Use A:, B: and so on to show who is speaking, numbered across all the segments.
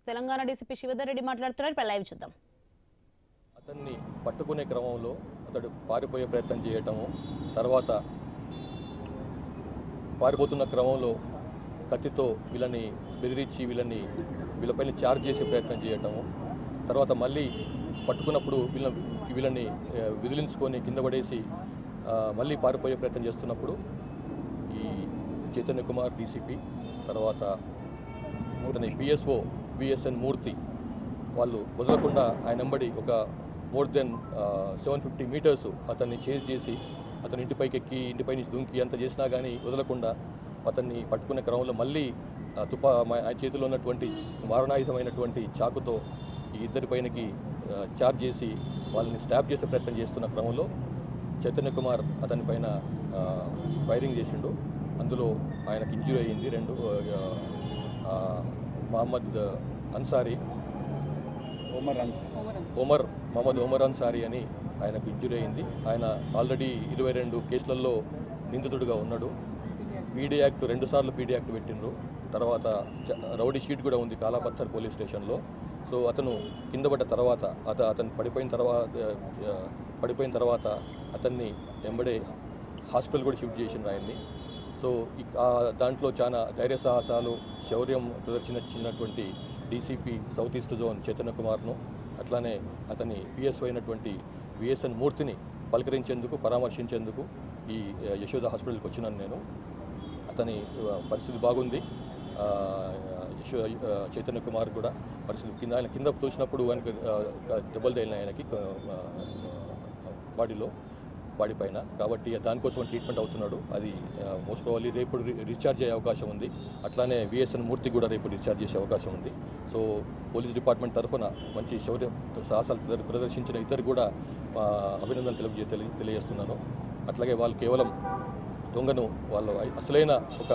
A: Telangana DCP Shivadhar Reddy మాట్లాడుతున్నారు. ఇప్పుడు live చూద్దాం.
B: అతన్ని పట్టుకునే క్రమంలో అతడు పారిపోయే ప్రయత్నం చేయటము, తర్వాత పారిపోతున్న క్రమంలో కత్తితో వీళ్ళని బెదిరించి వీళ్ళపైన ఛార్జ్ చేసే ప్రయత్నం చేయటము, తర్వాత మళ్ళీ పట్టుకున్నప్పుడు వీళ్ళని విదిలించుకొని కింద పడేసి మళ్ళీ పారిపోయే ప్రయత్నం చేస్తున్నప్పుడు ఈ చైతన్య కుమార్ డీసీపీ, తర్వాత అతని పిఎస్ఓ విఎస్ఎన్ మూర్తి వాళ్ళు వదలకుండా ఆయన వెంబడి ఒక మోర్ దెన్ 750 మీటర్స్ అతన్ని చేజ్ చేసి అతని ఇంటిపైకి ఎక్కి ఇంటిపై నుంచి దుంకి అంత చేసినా కానీ వదలకుండా అతన్ని పట్టుకునే క్రమంలో మళ్ళీ ఆయన చేతిలో ఉన్నటువంటి మారణాయుధమైనటువంటి చాకుతో ఈ ఇద్దరి పైనకి ఛార్జ్ చేసి వాళ్ళని స్టాప్ చేసే ప్రయత్నం చేస్తున్న క్రమంలో చైతన్య కుమార్ అతని పైన ఫైరింగ్ చేసిండు. అందులో ఆయనకు ఇంజూరీ అయ్యింది. మహమ్మద్ అన్సారీ ఒమర్ అన్సారీ అని ఆయనకు ఇంజూరీ అయింది. ఆయన ఆల్రెడీ 22 కేసులలో నిందితుడిగా ఉన్నాడు. పీడీ యాక్ట్ 2 సార్లు పీడీ యాక్ట్ పెట్టిండ్రు. తర్వాత రౌడీ షీట్ కూడా ఉంది కాలాపత్తర్ పోలీస్ స్టేషన్లో. సో అతను కింద పడ్డ తర్వాత అతను పడిపోయిన తర్వాత అతన్ని వెంబడే హాస్పిటల్ కూడా షిఫ్ట్ చేసిండ్రు ఆయన్ని. సో దాంట్లో చాలా ధైర్య సాహసాలు, శౌర్యం ప్రదర్శించినటువంటి DCP south east zone Chaitanya కుమార్ను, అట్లానే అతని పిఎస్ఓ అయినటువంటి విఎస్ఎన్ మూర్తిని పలకరించేందుకు, పరామర్శించేందుకు ఈ యశోద హాస్పిటల్కి వచ్చినాను నేను. అతని పరిస్థితి బాగుంది. చైతన్య కుమార్ కూడా పరిస్థితి ఆయన కింద తోసినప్పుడు ఆయనకి దెబ్బలు తగిలినాయి ఆయనకి బాడీ పైన. కాబట్టి దానికోసం ట్రీట్మెంట్ అవుతున్నాడు. అది మోస్ట్ ప్రాబబ్లీ రేపు డిశ్చార్జ్ అయ్యే అవకాశం ఉంది. అట్లానే విఎస్ఎన్ మూర్తి కూడా రేపు డిశ్చార్జ్ చేసే అవకాశం ఉంది. సో పోలీస్ డిపార్ట్మెంట్ తరఫున మంచి శౌర్య సాహసాలు ప్రదర్శించిన ఇద్దరు కూడా అభినందనలు తెలియజేస్తున్నాను. అట్లాగే వాళ్ళు కేవలం దొంగను వాళ్ళు అసలైన ఒక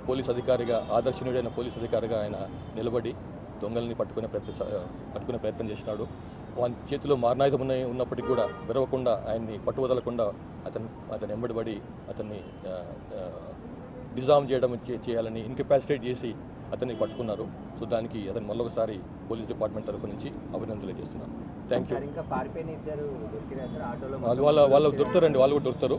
B: పోలీస్ అధికారిగా, ఆదర్శనీయుడైన పోలీస్ అధికారిగా ఆయన నిలబడి దొంగల్ని పట్టుకునే ప్రయత్నం చేసినాడు. వాని చేతిలో మారణాయుధం ఉన్నప్పటికీ కూడా విరవకుండా ఆయన్ని పట్టువదలకుండా అతని వెంబడిపడి అతన్ని డిజామ్ చేయాలని ఇన్కెపాసిటేట్ చేసి అతన్ని పట్టుకున్నారు. సో దానికి అతను మళ్ళొకసారి పోలీస్ డిపార్ట్మెంట్ తరఫు నుంచి అభినందనలు చేస్తున్నాను. Thank you. వాళ్ళు దొరుకుతారండి, వాళ్ళు కూడా దొరుకుతారు.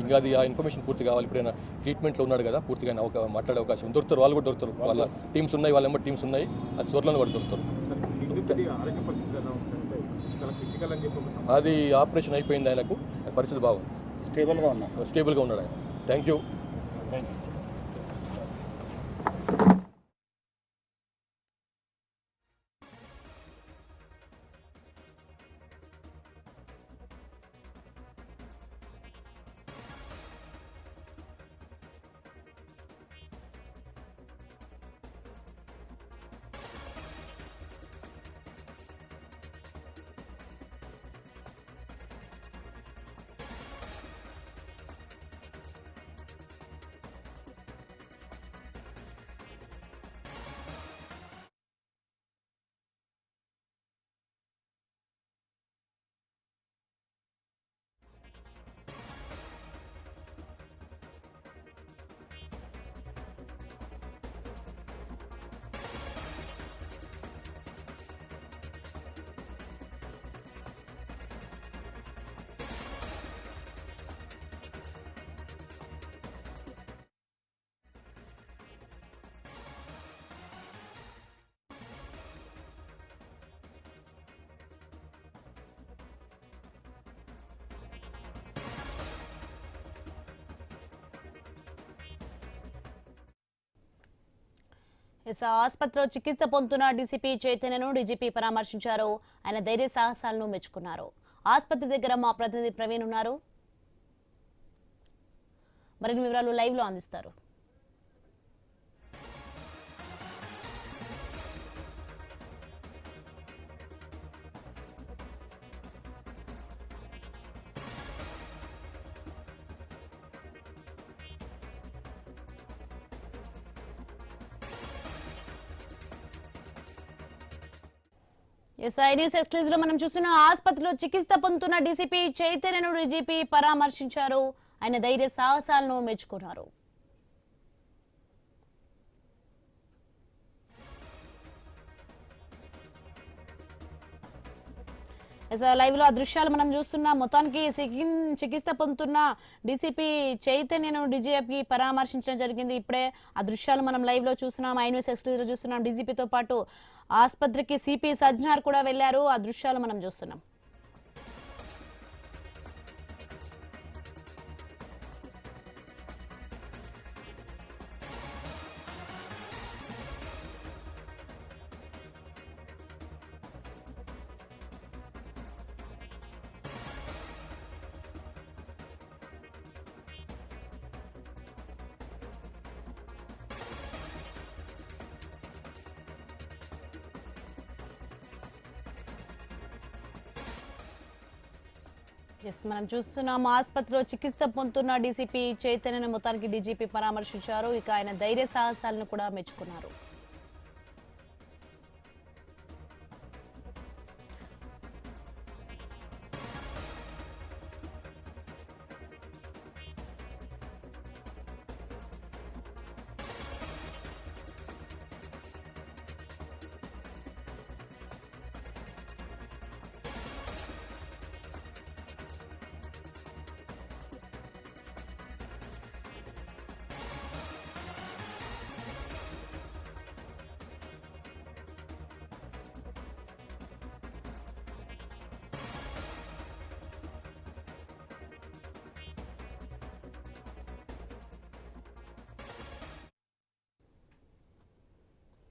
B: ఇంకా అది ఆ ఇన్ఫర్మేషన్ పూర్తి కావాలి. ఇప్పుడైనా ట్రీట్మెంట్లో ఉన్నాడు కదా, పూర్తిగా మాట్లాడే అవకాశం దొరుకుతారు. వాళ్ళు కూడా దొరుకుతారు. వాళ్ళ టీమ్స్ ఉన్నాయి, వాళ్ళ ఎంబర్ టీమ్స్ ఉన్నాయి. అది త్వరలో కూడా దొరుకుతారు. అది ఆపరేషన్ అయిపోయింది. ఆయనకు పరిస్థితి బాగుంది, స్టేబుల్గా ఉన్నాడు ఆయన. Thank you.
A: ఆసుపత్రిలో చికిత్స పొందుతున్న డీసీపీ చైతన్యను డీజీపీ పరామర్శించారు. ఆయన ధైర్య సాహసాలను మెచ్చుకున్నారు. ఆసుపత్రి దగ్గర మా ప్రతినిధి ప్రవీణ్ ఉన్నారు. మరిన్ని వివరాలు లైవ్ లో అందిస్తారు. ఎస్ఐ న్యూస్ ఎక్స్క్లూజివ్ లో మనం చూస్తున్న ఆసుపత్రిలో చికిత్స పొందుతున్న డీసీపీ చైతన్యను డీజీపీ పరామర్శించారు. ఆయన ధైర్య సాహసాలను మెచ్చుకున్నారు. లైవ్ లో ఆ దృశ్యాలు మనం చూస్తున్నాం. మొత్తానికి చికిత్స పొందుతున్న డీసీపీ చైతన్యను డీజీపీ పరామర్శించడం జరిగింది. ఇప్పుడే ఆ దృశ్యాలు మనం లైవ్ లో చూస్తున్నాం, ఐన్యూస్ ఎక్స్క్లూజివ్ చూస్తున్నాం. డీజీపీతో పాటు ఆసుపత్రికి సిపి సజ్జనార్ కూడా వెళ్లారు. ఆ దృశ్యాలు మనం చూస్తున్నాం. మనం చూస్తున్నాం ఆసుపత్రిలో చికిత్స పొందుతున్న డీసీపీ చైతన్యను మొత్తానికి డీజీపీ పరామర్శించారు. ఇక ఆయన ధైర్య సాహసాలను కూడా మెచ్చుకున్నారు.